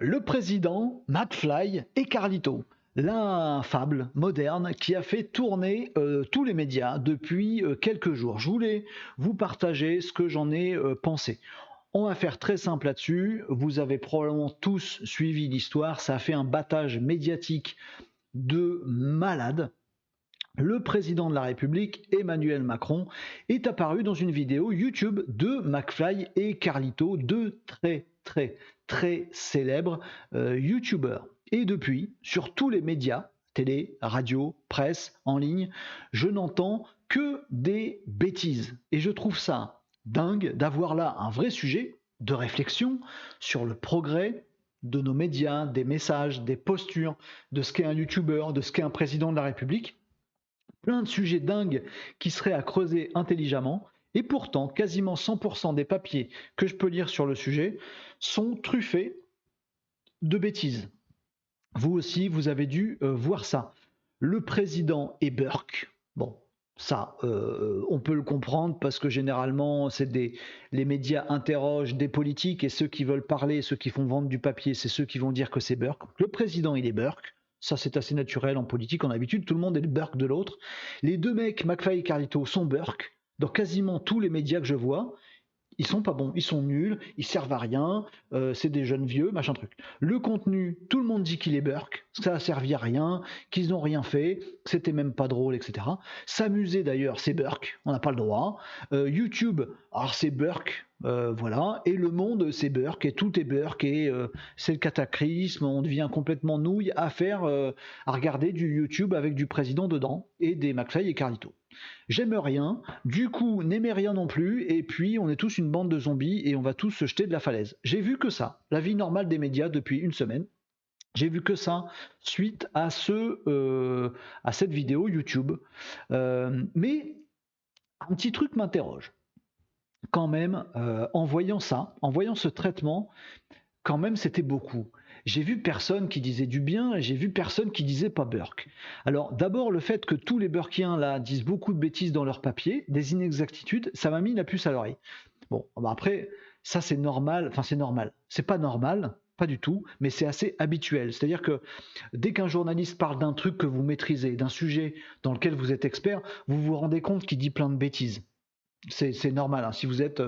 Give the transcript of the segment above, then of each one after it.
Le président, McFly et Carlito, l'infable moderne qui a fait tourner tous les médias depuis quelques jours. Je voulais vous partager ce que j'en ai pensé. On va faire très simple là-dessus. Vous avez probablement tous suivi l'histoire. Ça a fait un battage médiatique de malade. Le président de la République, Emmanuel Macron, est apparu dans une vidéo YouTube de McFly et Carlito, deux très célèbres YouTubeurs. Et depuis, sur tous les médias, télé, radio, presse, en ligne, je n'entends que des bêtises. Et je trouve ça dingue d'avoir là un vrai sujet de réflexion sur le progrès de nos médias, des messages, des postures, de ce qu'est un YouTuber, de ce qu'est un président de la République. Plein de sujets dingues qui seraient à creuser intelligemment, et pourtant quasiment 100% des papiers que je peux lire sur le sujet sont truffés de bêtises. Vous aussi, vous avez dû voir ça. Le président est Burke. Bon, ça, on peut le comprendre parce que généralement, les médias interrogent des politiques et ceux qui veulent parler, ceux qui font vendre du papier, c'est ceux qui vont dire que c'est Burke. Le président, il est Burke. Ça, c'est assez naturel en politique. En habitude, tout le monde est le Burke de l'autre. Les deux mecs, McFly et Carlito, sont Burke. Dans quasiment tous les médias que je vois, ils sont pas bons, ils sont nuls, ils servent à rien, c'est des jeunes vieux, machin truc. Le contenu, tout le monde dit qu'il est Burke, ça a servi à rien, qu'ils n'ont rien fait, que c'était même pas drôle, etc. S'amuser d'ailleurs, c'est Burke, on n'a pas le droit. YouTube, alors c'est Burke, voilà. Et le monde, c'est Burke, et tout est Burke, et c'est le cataclysme, on devient complètement nouille à regarder du YouTube avec du président dedans, et des McFly et Carlito. J'aime rien, du coup n'aimez rien non plus, et puis on est tous une bande de zombies et on va tous se jeter de la falaise. J'ai vu que ça, la vie normale des médias depuis une semaine. J'ai vu que ça suite à cette vidéo YouTube. Mais un petit truc m'interroge. Quand même, en voyant ça, en voyant ce traitement, quand même c'était beaucoup. J'ai vu personne qui disait du bien et j'ai vu personne qui disait pas Burke. Alors d'abord le fait que tous les Burkiens là disent beaucoup de bêtises dans leurs papiers, des inexactitudes, ça m'a mis la puce à l'oreille. Bon, bah après ça c'est normal, enfin c'est normal, c'est pas normal, pas du tout, mais c'est assez habituel. C'est-à-dire que dès qu'un journaliste parle d'un truc que vous maîtrisez, d'un sujet dans lequel vous êtes expert, vous vous rendez compte qu'il dit plein de bêtises. C'est normal, hein. Si vous êtes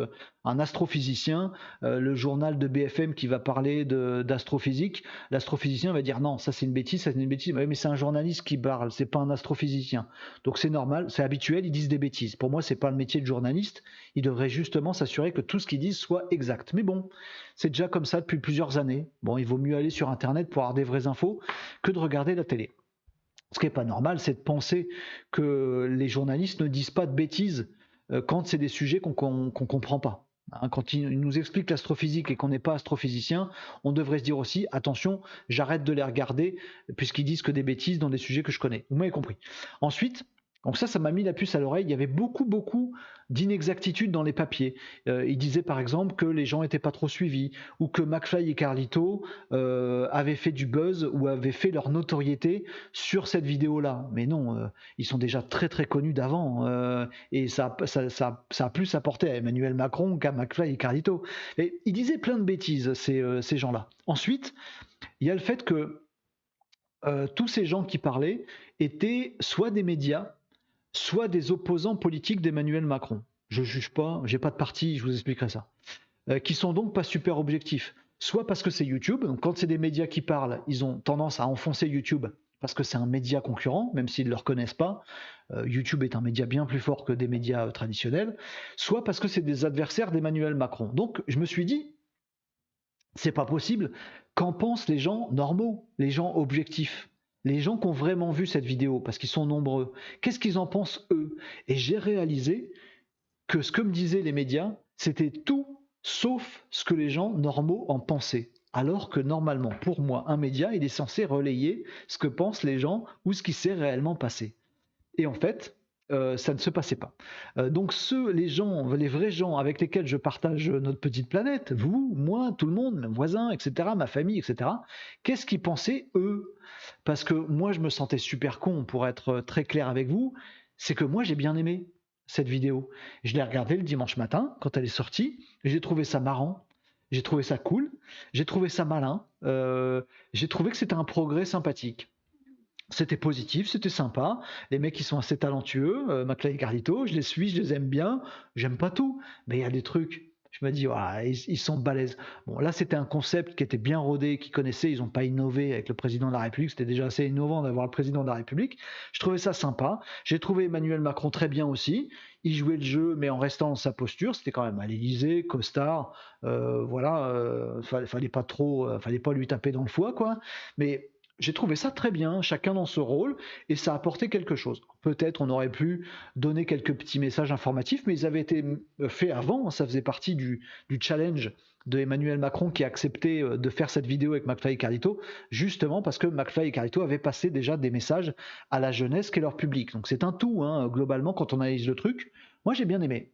un astrophysicien, le journal de BFM qui va parler d'astrophysique, l'astrophysicien va dire non, ça c'est une bêtise, ça c'est une bêtise. Mais c'est un journaliste qui parle, c'est pas un astrophysicien. Donc c'est normal, c'est habituel, ils disent des bêtises. Pour moi, c'est pas le métier de journaliste. Il devrait justement s'assurer que tout ce qu'ils disent soit exact. Mais bon, c'est déjà comme ça depuis plusieurs années. Bon, il vaut mieux aller sur Internet pour avoir des vraies infos que de regarder la télé. Ce qui n'est pas normal, c'est de penser que les journalistes ne disent pas de bêtises quand c'est des sujets qu'on comprend pas. Hein, quand ils nous expliquent l'astrophysique et qu'on n'est pas astrophysicien, on devrait se dire aussi attention, j'arrête de les regarder puisqu'ils disent que des bêtises dans des sujets que je connais. Vous m'avez compris. Ensuite, donc ça m'a mis la puce à l'oreille. Il y avait beaucoup d'inexactitudes dans les papiers. Il disait par exemple que les gens n'étaient pas trop suivis ou que McFly et Carlito avaient fait du buzz ou avaient fait leur notoriété sur cette vidéo-là. Mais non, ils sont déjà très connus d'avant et ça a plus apporté à Emmanuel Macron qu'à McFly et Carlito. Et ils disaient plein de bêtises, ces gens-là. Ensuite, il y a le fait que tous ces gens qui parlaient étaient soit des médias, soit des opposants politiques d'Emmanuel Macron. Je ne juge pas, j'ai pas de parti, je vous expliquerai ça. Qui sont donc pas super objectifs. Soit parce que c'est YouTube, donc quand c'est des médias qui parlent, ils ont tendance à enfoncer YouTube parce que c'est un média concurrent, même s'ils ne le reconnaissent pas. YouTube est un média bien plus fort que des médias traditionnels. Soit parce que c'est des adversaires d'Emmanuel Macron. Donc je me suis dit, c'est pas possible. Qu'en pensent les gens normaux, les gens objectifs, les gens qui ont vraiment vu cette vidéo, parce qu'ils sont nombreux? Qu'est-ce qu'ils en pensent eux? Et j'ai réalisé que ce que me disaient les médias, c'était tout sauf ce que les gens normaux en pensaient. Alors que normalement, pour moi, un média, il est censé relayer ce que pensent les gens ou ce qui s'est réellement passé. Et en fait, ça ne se passait pas. Donc les vrais gens avec lesquels je partage notre petite planète, vous, moi, tout le monde, mes voisins, etc., ma famille, etc., qu'est-ce qu'ils pensaient eux? Parce que moi, je me sentais super con, pour être très clair avec vous, c'est que moi, j'ai bien aimé cette vidéo. Je l'ai regardée le dimanche matin, quand elle est sortie, et j'ai trouvé ça marrant. J'ai trouvé ça cool, j'ai trouvé ça malin, j'ai trouvé que c'était un progrès sympathique. C'était positif, c'était sympa. Les mecs, ils sont assez talentueux. McFly et Carlito, je les suis, je les aime bien. J'aime pas tout, mais il y a des trucs. Je me dis, ouais, ils sont balèzes. Bon, là, c'était un concept qui était bien rodé, qu'ils connaissaient. Ils n'ont pas innové avec le président de la République. C'était déjà assez innovant d'avoir le président de la République. Je trouvais ça sympa. J'ai trouvé Emmanuel Macron très bien aussi. Il jouait le jeu, mais en restant dans sa posture. C'était quand même à l'Élysée, costard. Voilà, fallait pas trop, fallait pas lui taper dans le foie, quoi. Mais j'ai trouvé ça très bien, chacun dans ce rôle, et ça a apporté quelque chose. Peut-être on aurait pu donner quelques petits messages informatifs, mais ils avaient été faits avant, ça faisait partie du challenge de Emmanuel Macron qui a accepté de faire cette vidéo avec McFly et Carlito, justement parce que McFly et Carlito avaient passé déjà des messages à la jeunesse qu'est leur public. Donc c'est un tout, hein, globalement, quand on analyse le truc. Moi j'ai bien aimé.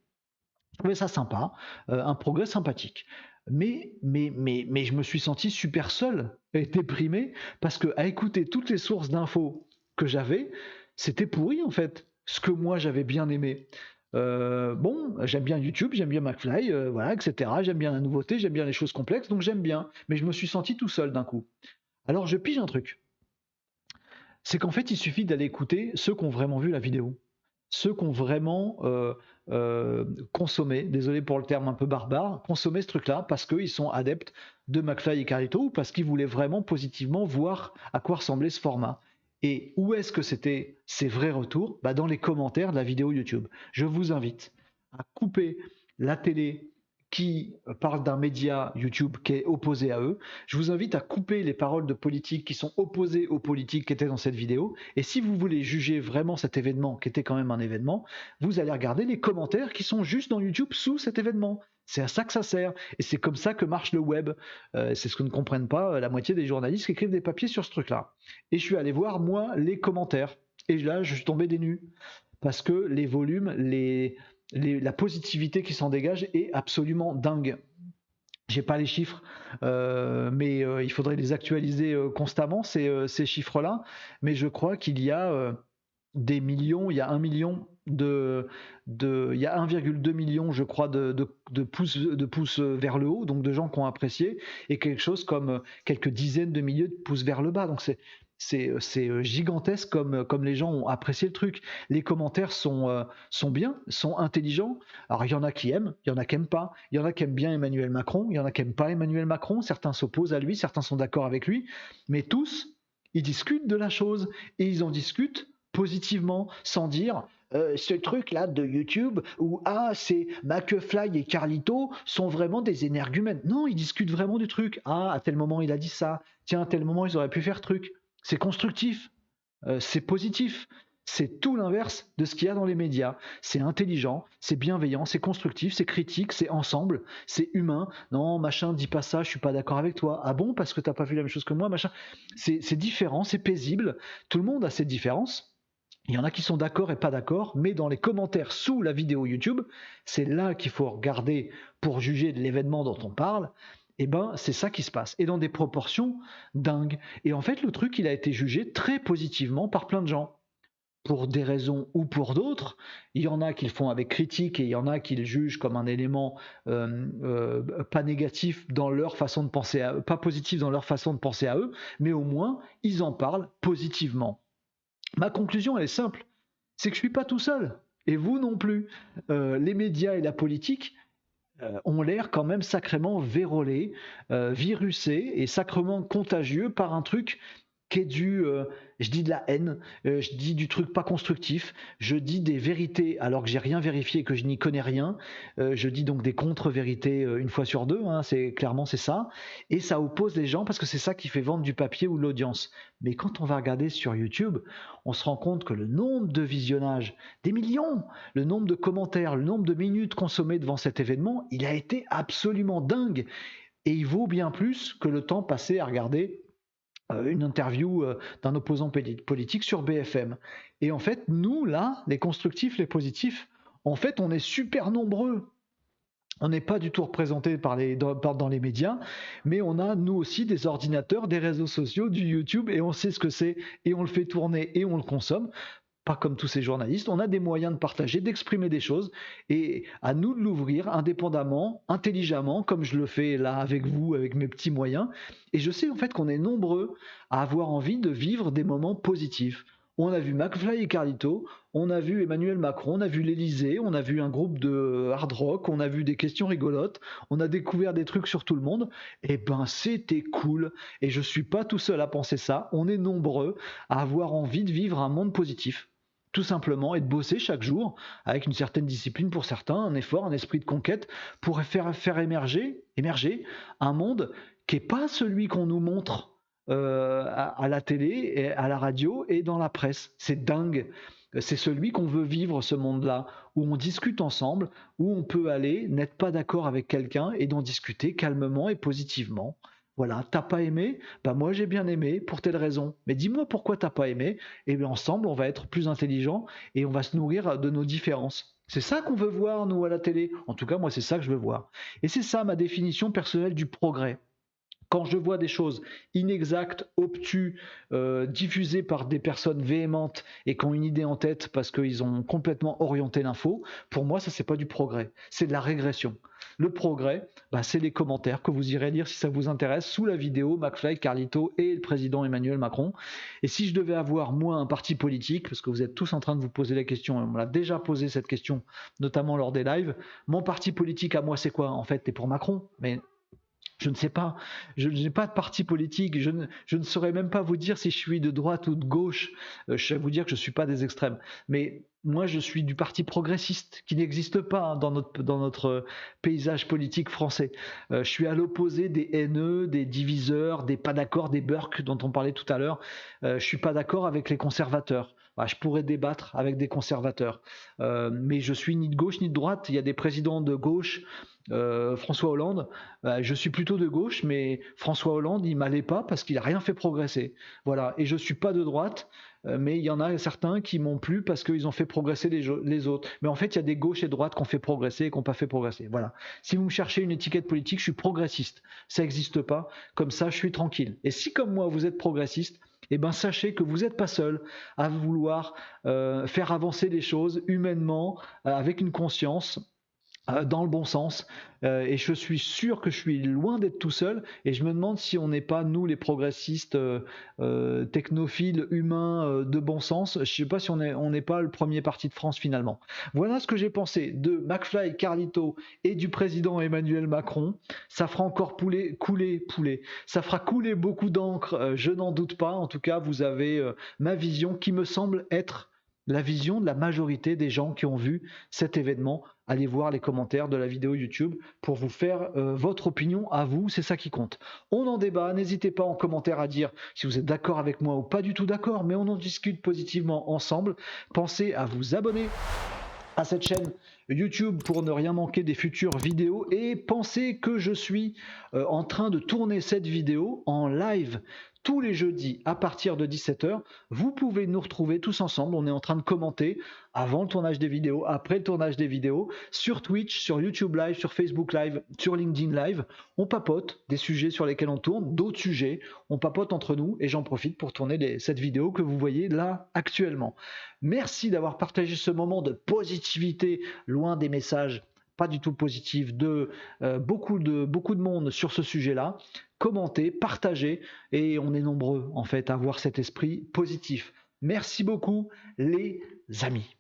Je trouvais ça sympa, un progrès sympathique. Mais je me suis senti super seul et déprimé parce que à écouter toutes les sources d'infos que j'avais, c'était pourri en fait. Ce que moi j'avais bien aimé. Bon, j'aime bien YouTube, j'aime bien McFly, voilà, etc. J'aime bien la nouveauté, j'aime bien les choses complexes, donc j'aime bien. Mais je me suis senti tout seul d'un coup. Alors je pige un truc. C'est qu'en fait, il suffit d'aller écouter ceux qui ont vraiment vu la vidéo, ceux qui ont vraiment consommé, désolé pour le terme un peu barbare, consommé ce truc-là parce qu'ils sont adeptes de McFly et Carlito ou parce qu'ils voulaient vraiment positivement voir à quoi ressemblait ce format. Et où est-ce que c'était ces vrais retours? Bah, dans les commentaires de la vidéo YouTube. Je vous invite à couper la télé qui parle d'un média YouTube qui est opposé à eux. Je vous invite à couper les paroles de politiques qui sont opposées aux politiques qui étaient dans cette vidéo. Et si vous voulez juger vraiment cet événement, qui était quand même un événement, vous allez regarder les commentaires qui sont juste dans YouTube sous cet événement. C'est à ça que ça sert. Et c'est comme ça que marche le web. C'est ce que ne comprennent pas la moitié des journalistes qui écrivent des papiers sur ce truc-là. Et je suis allé voir, moi, les commentaires. Et là, je suis tombé des nues. Parce que les volumes, la positivité qui s'en dégage est absolument dingue. J'ai pas les chiffres, mais il faudrait les actualiser constamment, ces chiffres-là. Mais je crois qu'il y a des millions, il y a 1 million il y a 1,2 million, je crois, de pouces vers le haut, donc de gens qui ont apprécié, et quelque chose comme quelques dizaines de milliers de pouces vers le bas. Donc c'est gigantesque comme les gens ont apprécié le truc. Les commentaires sont bien, sont intelligents. Alors il y en a qui aiment, il y en a qui n'aiment pas. Il y en a qui aiment bien Emmanuel Macron, il y en a qui n'aiment pas Emmanuel Macron. Certains s'opposent à lui, certains sont d'accord avec lui. Mais tous, ils discutent de la chose. Et ils en discutent positivement, sans dire ce truc-là de YouTube où c'est McFly et Carlito sont vraiment des énergumènes. Non, ils discutent vraiment du truc. Ah, à tel moment il a dit ça. Tiens, à tel moment ils auraient pu faire truc. C'est constructif, c'est positif. C'est tout l'inverse de ce qu'il y a dans les médias. C'est intelligent, c'est bienveillant, c'est constructif, c'est critique, c'est ensemble, c'est humain. Non, machin, dis pas ça, je suis pas d'accord avec toi. Ah bon, parce que t'as pas vu la même chose que moi, machin. C'est différent, c'est paisible. Tout le monde a ses différences. Il y en a qui sont d'accord et pas d'accord, mais dans les commentaires sous la vidéo YouTube, c'est là qu'il faut regarder pour juger de l'événement dont on parle. Et ben, c'est ça qui se passe. Et dans des proportions dingues. Et en fait, le truc, il a été jugé très positivement par plein de gens. Pour des raisons ou pour d'autres, il y en a qui le font avec critique et il y en a qui le jugent comme un élément pas négatif dans leur façon de penser, pas positif dans leur façon de penser à eux, mais au moins ils en parlent positivement. Ma conclusion, elle est simple, c'est que je ne suis pas tout seul, et vous non plus. Les médias et la politique ont l'air quand même sacrément vérolés, virusés et sacrément contagieux par un truc qui est je dis de la haine, je dis du truc pas constructif, je dis des vérités alors que j'ai rien vérifié et que je n'y connais rien, je dis donc des contre-vérités une fois sur deux, hein, c'est ça, et ça oppose les gens parce que c'est ça qui fait vendre du papier ou de l'audience. Mais quand on va regarder sur YouTube, on se rend compte que le nombre de visionnages, des millions, le nombre de commentaires, le nombre de minutes consommées devant cet événement, il a été absolument dingue. Et il vaut bien plus que le temps passé à regarder une interview d'un opposant politique sur BFM. Et en fait, nous, là, les constructifs, les positifs, en fait, on est super nombreux. On n'est pas du tout représenté dans les médias, mais on a, nous aussi, des ordinateurs, des réseaux sociaux, du YouTube, et on sait ce que c'est, et on le fait tourner, et on le consomme. pas comme tous ces journalistes, on a des moyens de partager, d'exprimer des choses, et à nous de l'ouvrir indépendamment, intelligemment, comme je le fais là avec vous, avec mes petits moyens. Et je sais en fait qu'on est nombreux à avoir envie de vivre des moments positifs. On a vu McFly et Carlito, on a vu Emmanuel Macron, on a vu l'Elysée, on a vu un groupe de hard rock, on a vu des questions rigolotes, on a découvert des trucs sur tout le monde. Et ben c'était cool. Et je suis pas tout seul à penser ça. On est nombreux à avoir envie de vivre un monde positif, tout simplement, et de bosser chaque jour avec une certaine discipline pour certains, un effort, un esprit de conquête pour faire émerger un monde qui n'est pas celui qu'on nous montre à la télé, et à la radio et dans la presse. C'est dingue. C'est celui qu'on veut vivre, ce monde-là, où on discute ensemble, où on peut aller, n'être pas d'accord avec quelqu'un et d'en discuter calmement et positivement. Voilà, t'as pas aimé? Bah moi j'ai bien aimé pour telle raison. Mais dis-moi pourquoi t'as pas aimé, et bien ensemble on va être plus intelligents et on va se nourrir de nos différences. C'est ça qu'on veut voir nous à la télé. En tout cas moi c'est ça que je veux voir. Et c'est ça ma définition personnelle du progrès. Quand je vois des choses inexactes, obtus, diffusées par des personnes véhémentes et qui ont une idée en tête parce qu'ils ont complètement orienté l'info, pour moi, ça, c'est pas du progrès, c'est de la régression. Le progrès, bah, c'est les commentaires que vous irez lire si ça vous intéresse sous la vidéo McFly, Carlito et le président Emmanuel Macron. Et si je devais avoir, moi, un parti politique, parce que vous êtes tous en train de vous poser la question, on me l'a déjà posé cette question, notamment lors des lives, mon parti politique à moi, c'est quoi? En fait, t'es pour Macron, mais je ne sais pas, je n'ai pas de parti politique, je ne saurais même pas vous dire si je suis de droite ou de gauche, je sais vous dire que je ne suis pas des extrêmes, mais moi je suis du parti progressiste, qui n'existe pas hein, dans notre paysage politique français. Je suis à l'opposé des haineux, des diviseurs, des pas d'accord, des Burke dont on parlait tout à l'heure. Je ne suis pas d'accord avec les conservateurs. Bah, je pourrais débattre avec des conservateurs, mais je suis ni de gauche ni de droite. Il y a des présidents de gauche, François Hollande, je suis plutôt de gauche, mais François Hollande, il m'allait pas parce qu'il a rien fait progresser. Voilà. Et je suis pas de droite, mais il y en a certains qui m'ont plu parce qu'ils ont fait progresser les autres. Mais en fait, il y a des gauches et droites qui ont fait progresser et qui n'ont pas fait progresser. Voilà. Si vous me cherchez une étiquette politique, je suis progressiste. Ça n'existe pas. Comme ça, je suis tranquille. Et si, comme moi, vous êtes progressiste, eh ben, sachez que vous n'êtes pas seul à vouloir faire avancer les choses humainement, avec une conscience, dans le bon sens, et je suis sûr que je suis loin d'être tout seul, et je me demande si on n'est pas nous les progressistes, technophiles, humains, de bon sens, je ne sais pas si on n'est pas le premier parti de France finalement. Voilà ce que j'ai pensé de McFly, Carlito et du président Emmanuel Macron. Ça fera encore couler, ça fera couler beaucoup d'encre, je n'en doute pas. En tout cas vous avez ma vision qui me semble être la vision de la majorité des gens qui ont vu cet événement. Allez voir les commentaires de la vidéo YouTube pour vous faire votre opinion à vous, c'est ça qui compte. On en débat, n'hésitez pas en commentaire à dire si vous êtes d'accord avec moi ou pas du tout d'accord, mais on en discute positivement ensemble. Pensez à vous abonner à cette chaîne YouTube pour ne rien manquer des futures vidéos, et pensez que je suis en train de tourner cette vidéo en live tous les jeudis à partir de 17h. Vous pouvez nous retrouver tous ensemble, on est en train de commenter avant le tournage des vidéos, après le tournage des vidéos, sur Twitch, sur YouTube Live, sur Facebook Live, sur LinkedIn Live. On papote des sujets sur lesquels on tourne, d'autres sujets, on papote entre nous, et j'en profite pour tourner cette vidéo que vous voyez là actuellement. Merci d'avoir partagé ce moment de positivité, loin des messages pas du tout positifs de beaucoup de monde sur ce sujet-là. Commentez, partagez, et on est nombreux en fait à avoir cet esprit positif. Merci beaucoup les amis.